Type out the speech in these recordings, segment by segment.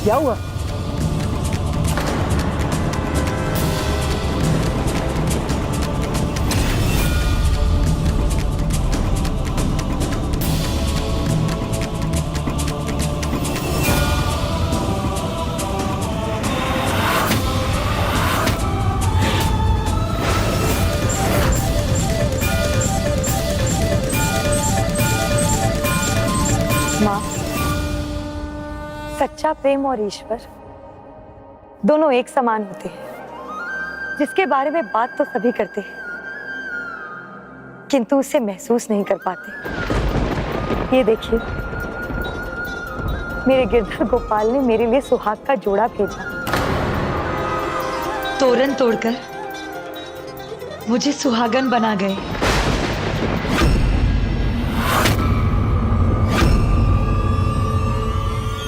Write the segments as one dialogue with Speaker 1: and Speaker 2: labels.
Speaker 1: क्या हुआ?
Speaker 2: माँ, सच्चा प्रेम और ईश्वर दोनों एक समान होते हैं, जिसके बारे में बात तो सभी करते हैं, किंतु उसे महसूस नहीं कर पाते। ये देखिए, मेरे गिरधर गोपाल ने मेरे लिए सुहाग का जोड़ा भेजा। तोरण तोड़कर मुझे सुहागन बना गए।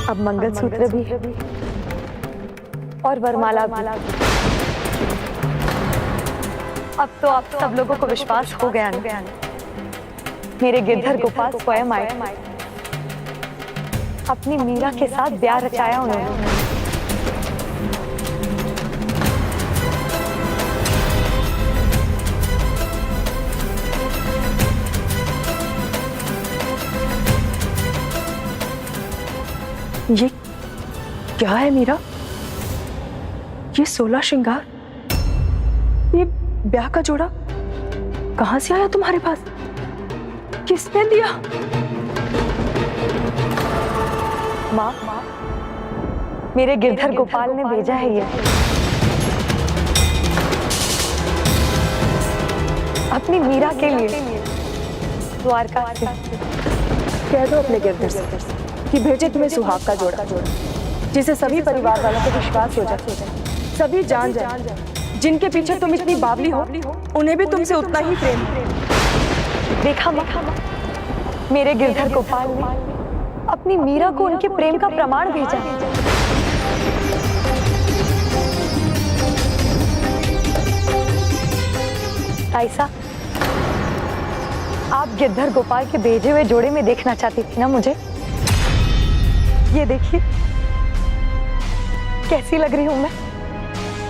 Speaker 2: अब मंगलसूत्र भी और वरमाला भी। अब तो आप सब लोगों को विश्वास हो गया ना, मेरे गिरधर गोपाल स्वयं आए, अपनी मीरा के साथ ब्याह रचाया उन्होंने।
Speaker 1: ये क्या है मीरा? ये 16 श्रृंगार, ये ब्याह का जोड़ा कहां से आया तुम्हारे पास? किसने दिया?
Speaker 2: माँ, मेरे गिरधर गोपाल ने भेजा है ये, अपनी मीरा के लिए द्वारका से।
Speaker 1: कह दो अपने गिरधर से कि भेजे तुम्हें सुहाग का जोड़ा, जिसे सभी परिवार वालों को विश्वास हो जाए, सभी जान जाए, जिनके पीछे तुम इतनी बावली हो, उन्हें भी तुमसे उतना ही प्रेम।
Speaker 2: देखा माँ, मेरे गिरधर गोपाल ने अपनी मीरा को उनके प्रेम का प्रमाण भेजा। ताईसा, आप गिरधर गोपाल के भेजे हुए जोड़े में देखना चाहती थी ना मुझे? ये देखिए, कैसी लग रही हूं मैं?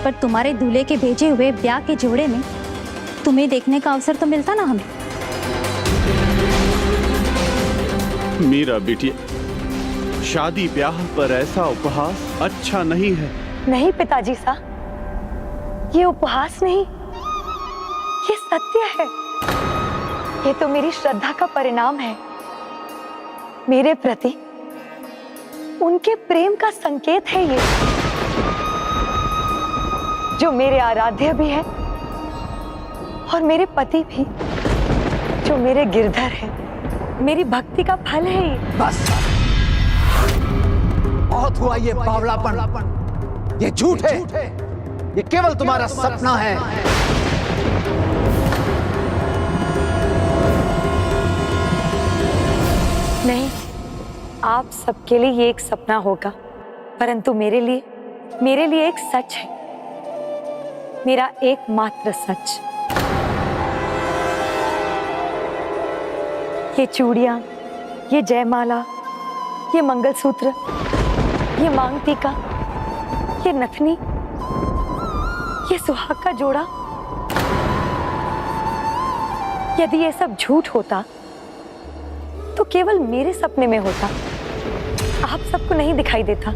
Speaker 3: पर तुम्हारे दूल्हे के भेजे हुए ब्याह के जोड़े में तुम्हें देखने का अवसर तो मिलता ना हमें।
Speaker 4: मीरा बिटिया, शादी ब्याह पर ऐसा उपहास अच्छा नहीं है।
Speaker 2: नहीं पिताजी सा, ये उपहास नहीं, ये सत्य है। ये तो मेरी श्रद्धा का परिणाम है, मेरे प्रति उनके प्रेम का संकेत है ये, जो मेरे आराध्य भी है और मेरे पति भी, जो मेरे गिरधर है। मेरी भक्ति का फल है ये।
Speaker 5: बस बहुत हुआ ये बावलापन, ये झूठ है, ये केवल तुम्हारा सपना है।
Speaker 2: नहीं, आप सबके लिए ये एक सपना होगा, परंतु मेरे लिए एक सच है, मेरा एकमात्र सच। ये चूड़ियां, ये जयमाला, ये मंगलसूत्र, ये मांग टीका, ये नथनी, ये सुहाग का जोड़ा, यदि ये सब झूठ होता तो केवल मेरे सपने में होता, आप सबको नहीं दिखाई देता।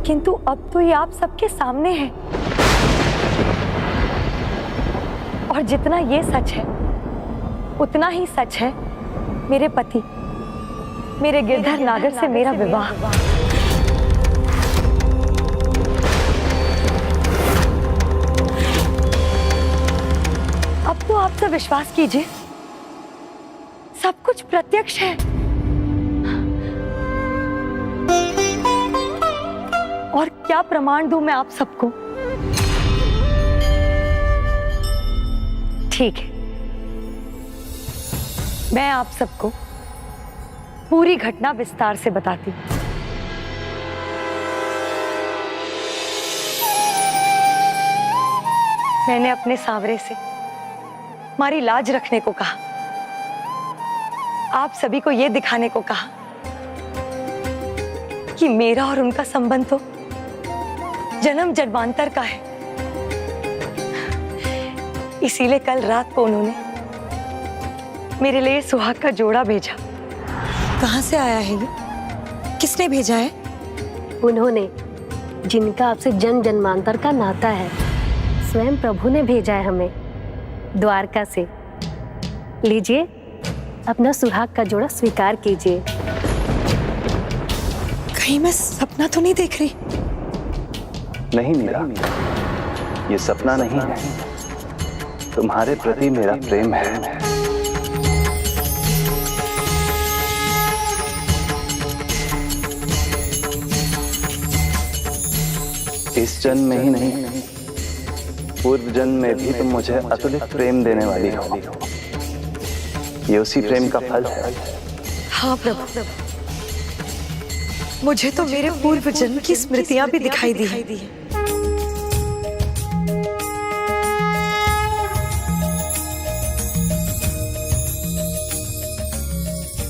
Speaker 2: किंतु अब तो ये आप सबके सामने है, और जितना ये सच है उतना ही सच है मेरे पति, मेरे गिरधर नागर से मेरा विवाह। अब तो आप सब विश्वास कीजिए, सब कुछ प्रत्यक्ष है। और क्या प्रमाण दूं मैं आप सबको? ठीक है, मैं आप सबको पूरी घटना विस्तार से बताती हूं। मैंने अपने सांवरे से हमारी लाज रखने को कहा, आप सभी को यह दिखाने को कहा कि मेरा और उनका संबंध तो जन्म जन्मांतर का है। इसीलिए कल रात को उन्होंने मेरे लिए सुहाग का जोड़ा भेजा।
Speaker 6: कहाँ से आया है ये? किसने भेजा है?
Speaker 7: उन्होंने, जिनका आपसे जन्म जन्मांतर का नाता है, स्वयं प्रभु ने भेजा है हमें द्वारका से। लीजिए, अपना सुहाग का जोड़ा स्वीकार कीजिए।
Speaker 6: कहीं मैं सपना तो नहीं देख रही?
Speaker 8: नहीं मीरा, ये सपना नहीं है, तुम्हारे प्रति मेरा प्रेम है। इस जन्म में ही नहीं, पूर्व जन्म में भी तुम मुझे अतुलित प्रेम देने वाली हो। ये उसी प्रेम का फल है।
Speaker 6: हाँ प्रभु, मुझे तो मेरे पूर्व जन्म की स्मृतियां भी दिखाई दी है।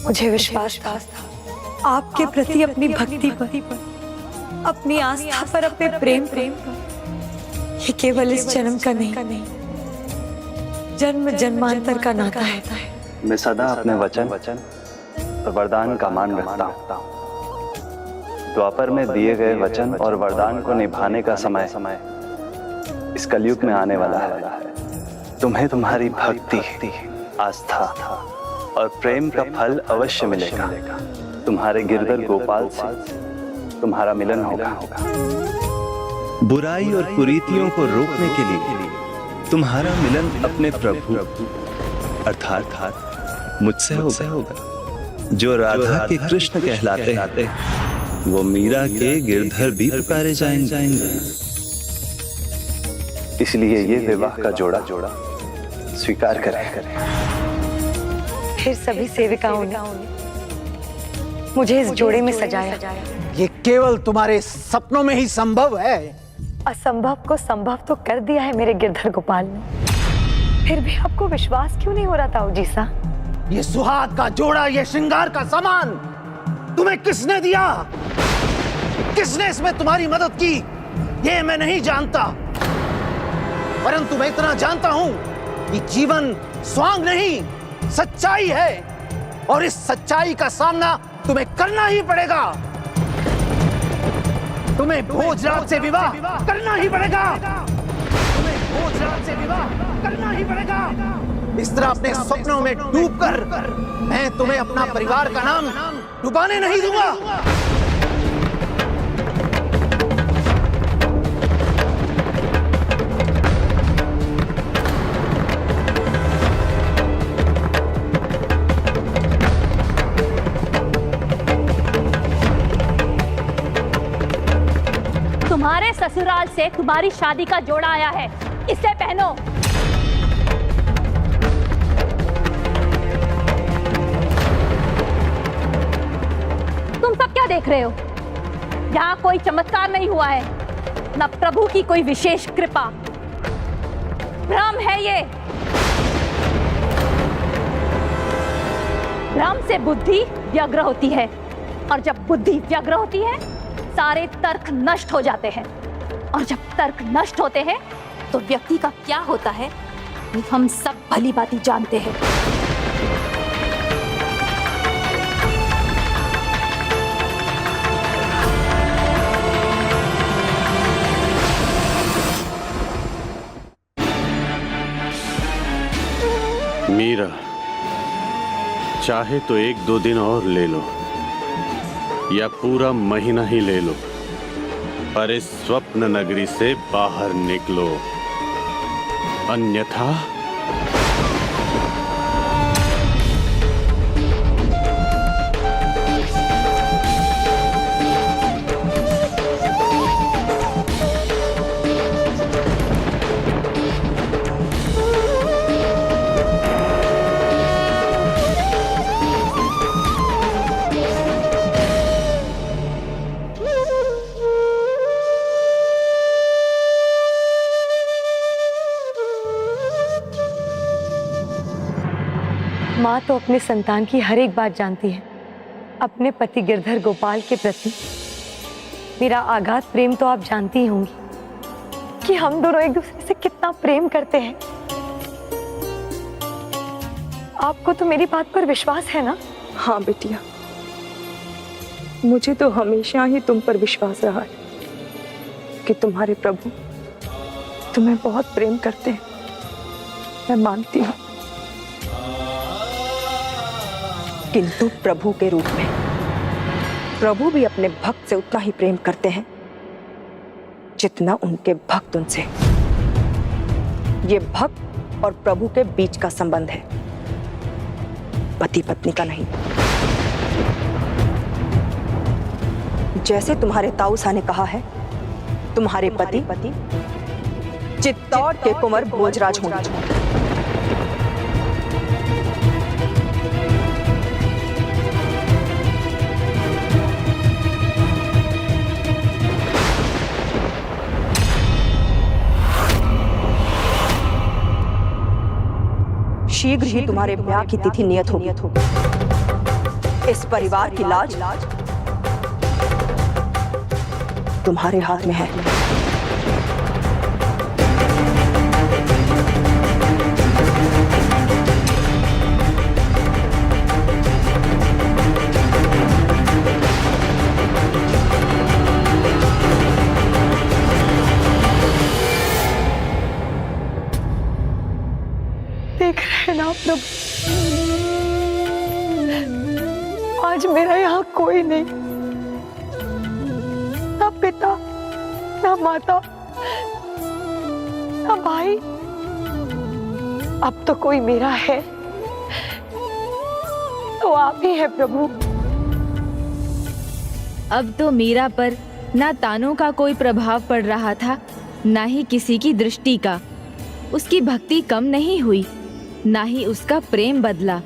Speaker 6: मुझे विश्वास था आपके प्रति अपनी भक्ति पर, अपनी आस्था पर, अपने प्रेम पर। ये केवल इस जन्म का नहीं, जन्म जन्मांतर का नाता है।
Speaker 8: मैं सदा अपने वचन और वरदान का मान रखता हूँ। द्वापर में दिए गए वचन और वरदान को निभाने का समय इस कलयुग में आने वाला है। तुम्हें तुम्हारी भक्ति, आस्था और प्रेम का फल अवश्य मिलेगा। तुम्हारे गिरधर गोपाल से तुम्हारा मिलन होगा।
Speaker 9: बुराई और कुरीतियों को रोकने के लिए तुम्हारा मिलन अपने प्रभु अर्थात मुझसे होगा। जो राधा के कृष्ण कहलाते हैं, वो मीरा के गिरधर भी पुकारे जाएंगे।
Speaker 8: इसलिए ये विवाह का जोड़ा स्वीकार करें।
Speaker 2: फिर सभी सेविकाओं ने मुझे इस जोड़े में सजाया।
Speaker 5: ये केवल तुम्हारे सपनों में ही संभव है।
Speaker 2: असंभव को संभव तो कर दिया है मेरे गिरधर गोपाल ने। फिर भी आपको विश्वास क्यों नहीं हो रहा था उजीसा?
Speaker 5: ये सुहाग का जोड़ा, ये श्रृंगार का सामान तुम्हें किसने दिया? किसने इसमें तुम्हारी मदद की? ये मैं नहीं जानता, परंतु मैं इतना जानता हूं कि जीवन स्वांग नहीं, सच्चाई है, और इस सच्चाई का सामना तुम्हें करना ही पड़ेगा। तुम्हें भोजराज से विवाह करना ही पड़ेगा। तुम्हें भोजराज से विवाह करना ही पड़ेगा। इस तरह अपने सपनों में डूबकर मैं तुम्हें अपना परिवार का नाम डुबाने नहीं दूंगा।
Speaker 3: तुम्हारे ससुराल से तुम्हारी शादी का जोड़ा आया है, इसे पहनो। तुम सब क्या देख रहे हो? यहाँ कोई चमत्कार नहीं हुआ है, न प्रभु की कोई विशेष कृपा। भ्रम है ये। भ्रम से बुद्धि व्यग्र होती है, और जब बुद्धि व्यग्र होती है सारे तर्क नष्ट हो जाते हैं, और जब तर्क नष्ट होते हैं तो व्यक्ति का क्या होता है हम सब भली भांति जानते हैं।
Speaker 4: मीरा, चाहे तो 1-2 दिन और ले लो या पूरा महीना ही ले लो, पर इस स्वप्न नगरी से बाहर निकलो, अन्यथा
Speaker 2: माँ तो अपने संतान की हर एक बात जानती है,
Speaker 6: अपने पति गिरधर गोपाल के प्रति मेरा आगाध प्रेम तो आप जानती ही होंगी कि हम दोनों एक दूसरे से कितना प्रेम करते हैं। आपको तो मेरी बात पर विश्वास है ना?
Speaker 1: हाँ बिटिया, मुझे तो हमेशा ही तुम पर विश्वास रहा है कि तुम्हारे प्रभु तुम्हें बहुत प्रेम करते हैं। मैं मानती हूँ, किंतु प्रभु के रूप में प्रभु भी अपने भक्त से उतना ही प्रेम करते हैं जितना उनके भक्त उनसे। ये भक्त और प्रभु के बीच का संबंध है, पति पत्नी का नहीं। जैसे तुम्हारे ताऊसा ने कहा है, तुम्हारे पति चित्तौड़ के कुंवर भोजराज होंगे। शीघ्र ही तुम्हारे ब्याह की तिथि नियत होगी। इस परिवार की लाज तुम्हारे हाथ में है।
Speaker 6: देख रहे हैं ना प्रभु, आज मेरा यहाँ कोई नहीं, ना पिता, ना माता, ना भाई। अब तो कोई मेरा है तो आप ही है प्रभु।
Speaker 10: अब तो मीरा पर ना तानों का कोई प्रभाव पड़ रहा था, ना ही किसी की दृष्टि का। उसकी भक्ति कम नहीं हुई, ना ही उसका प्रेम बदला।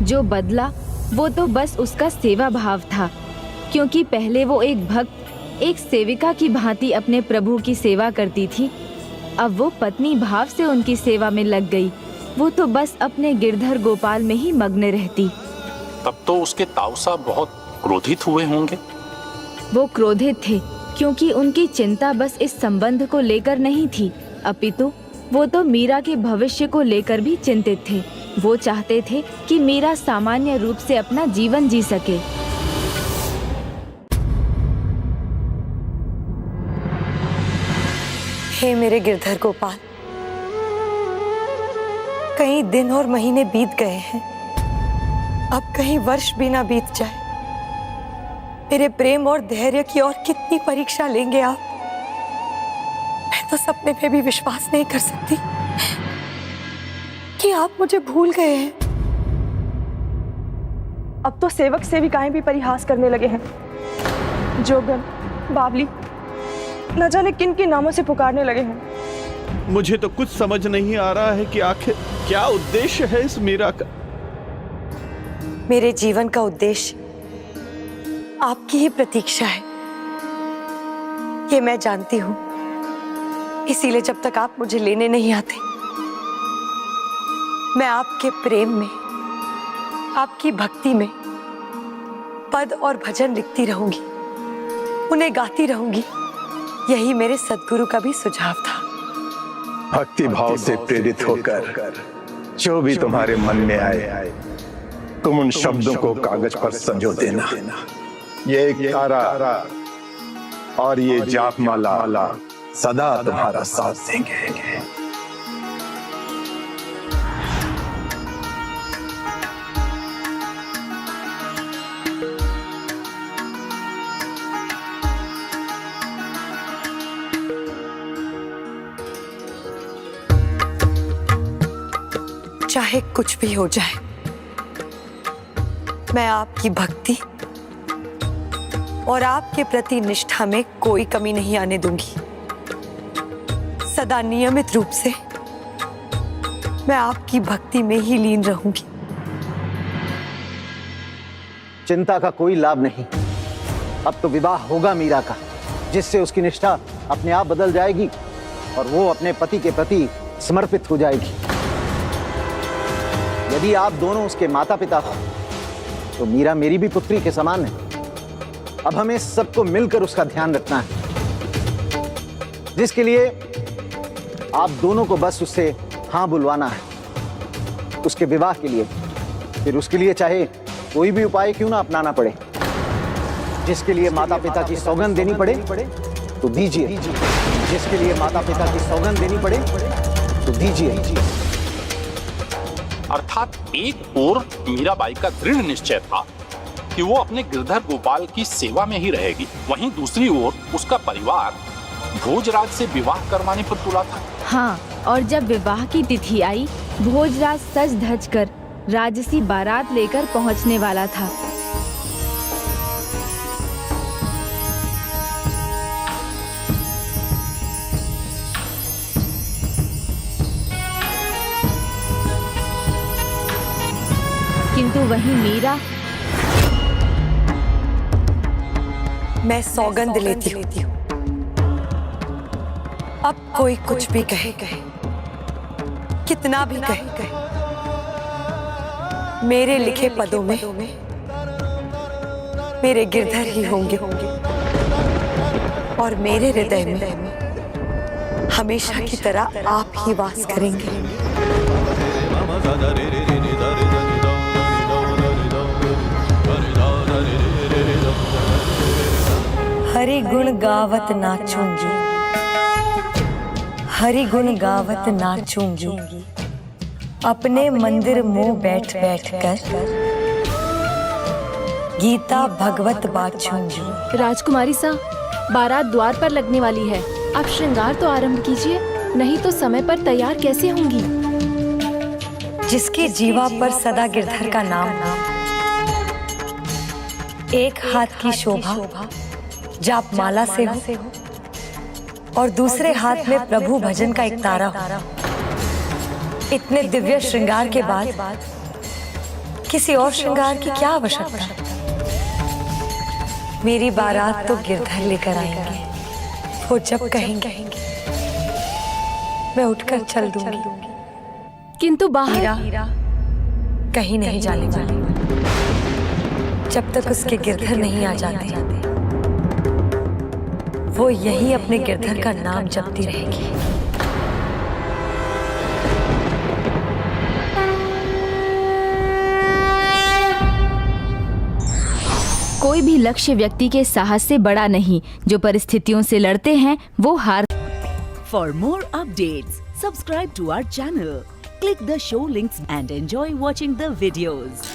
Speaker 10: जो बदला वो तो बस उसका सेवा भाव था, क्योंकि पहले वो एक भक्त, एक सेविका की भांति अपने प्रभु की सेवा करती थी। अब वो पत्नी भाव से उनकी सेवा में लग गई। वो तो बस अपने गिरधर गोपाल में ही मग्न रहती।
Speaker 11: तब तो उसके ताऊसा बहुत क्रोधित हुए होंगे।
Speaker 10: वो क्रोधित थे क्योंकि उनकी चिंता बस इस संबंध को लेकर नहीं थी, अपितु वो तो मीरा के भविष्य को लेकर भी चिंतित थे। वो चाहते थे कि मीरा सामान्य रूप से अपना जीवन जी सके।
Speaker 6: हे मेरे गिरधर गोपाल, कई दिन और महीने बीत गए हैं, अब कहीं वर्ष भी ना बीत जाए। मेरे प्रेम और धैर्य की और कितनी परीक्षा लेंगे आप? मैं तो सपने पे भी विश्वास नहीं कर सकती कि आप मुझे भूल गए हैं।
Speaker 1: अब तो सेवक सेविकाएं भी परिहास करने लगे हैं। जोगन, बावली, न जाने किन किन नामों से पुकारने लगे हैं।
Speaker 9: मुझे तो कुछ समझ नहीं आ रहा है कि आखिर क्या उद्देश्य है इस मीरा का।
Speaker 6: मेरे जीवन का उद्देश्य आपकी ही प्रतीक्षा है, ये मैं जानती हूं। इसीलिए जब तक आप मुझे लेने नहीं आते, मैं आपके प्रेम में, आपकी भक्ति में पद और भजन लिखती रहूंगी, उन्हें गाती रहूंगी। यही मेरे सद्गुरु का भी सुझाव था।
Speaker 12: भक्ति भाव से प्रेरित होकर जो भी तुम्हारे मन में आए, तुम उन शब्दों को कागज पर संजो देना। ये एक तारा और ये जाप माला सदा तुम्हारा साथ देंगे।
Speaker 6: चाहे कुछ भी हो जाए, मैं आपकी भक्ति और आपके प्रति निष्ठा में कोई कमी नहीं आने दूंगी। सदा नियमित रूप से मैं आपकी भक्ति में ही लीन रहूंगी।
Speaker 5: चिंता का कोई लाभ नहीं। अब तो विवाह होगा मीरा का, जिससे उसकी निष्ठा अपने आप बदल जाएगी और वो अपने पति के प्रति समर्पित हो जाएगी। यदि आप दोनों उसके माता पिता हो तो मीरा मेरी भी पुत्री के समान है। अब हमें सबको मिलकर उसका ध्यान रखना है, जिसके लिए आप दोनों को बस उससे हाँ बुलवाना है, उसके विवाह के लिए। फिर उसके लिए चाहे कोई भी उपाय क्यों ना अपनाना पड़े, जिसके लिए माता पिता की सौगंध देनी पड़े तो दीजिए, जिसके लिए माता पिता की सौगंध देनी पड़े तो दीजिए।
Speaker 11: अर्थात एक ओर मीराबाई का दृढ़ निश्चय था कि वो अपने गिरधर गोपाल की सेवा में ही रहेगी, वहीं दूसरी ओर उसका परिवार भोजराज से विवाह करवाने पर तुला था।
Speaker 10: हाँ, और जब विवाह की तिथि आई, भोजराज सज धज कर राजसी बारात लेकर पहुंचने वाला था। किंतु वहीं मीरा,
Speaker 6: मैं सौगंध लेती हूँ, अब कोई कुछ भी कहे, कितना भी कहे, मेरे लिखे पदों में मेरे गिरधर ही होंगे और मेरे हृदय में हमेशा की तरह आप ही वास करेंगे। हरि गुण गावत नाचूंगी, हरि गुण गावत नाचूंगी, अपने मंदिर मुंह बैठ बैठ कर गीता भगवत बाचूंगी।
Speaker 10: राजकुमारी सा, बारात द्वार पर लगने वाली है, आप श्रृंगार तो आरंभ कीजिए, नहीं तो समय पर तैयार कैसे होंगी।
Speaker 6: जिसके जीवा पर सदा गिरधर का नाम, एक हाथ की शोभा जाप माला से हो और दूसरे हाथ में प्रभु भजन का एक तारा हो, इतने दिव्य श्रृंगार के बाद किसी और श्रृंगार की क्या आवश्यकता। मेरी बारात तो गिरधर लेकर आएंगे, वो जब कहेंगे मैं उठकर चल दूंगी,
Speaker 10: किंतु बाहर
Speaker 6: मीरा कहीं नहीं जाने वाली जब तक उसके गिरधर नहीं आ जाते। वो यही अपने गिरधर का नाम जपती रहेगी।
Speaker 10: कोई भी लक्ष्य व्यक्ति के साहस से बड़ा नहीं, जो परिस्थितियों से लड़ते हैं वो हार।
Speaker 13: For more updates, subscribe to our channel, click the show links and enjoy watching the videos.